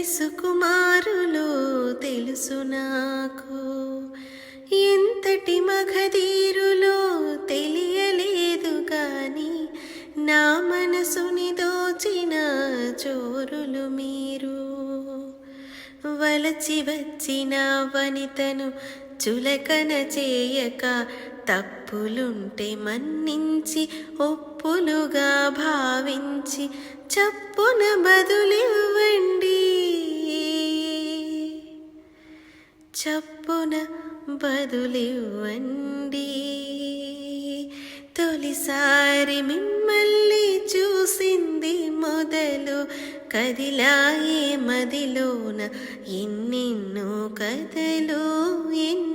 సుకుమారులో తెలుసు నాకు, ఎంతటి మగధీరులో తెలియలేదు గాని, నా మనసుని దోచిన చోరులు మీరు. వలచి వచ్చిన వనితను చులకన చేయక, తప్పులుంటే మన్నించి ఒప్పులుగా భావించి చప్పున బదులివ్వండి, చప్పున బదులివ్వండి. తొలిసారి మిమ్మల్ని చూసింది మొదలు, కదిలాయే మదిలోన ఎన్నెన్నో కథలు, ఎన్నో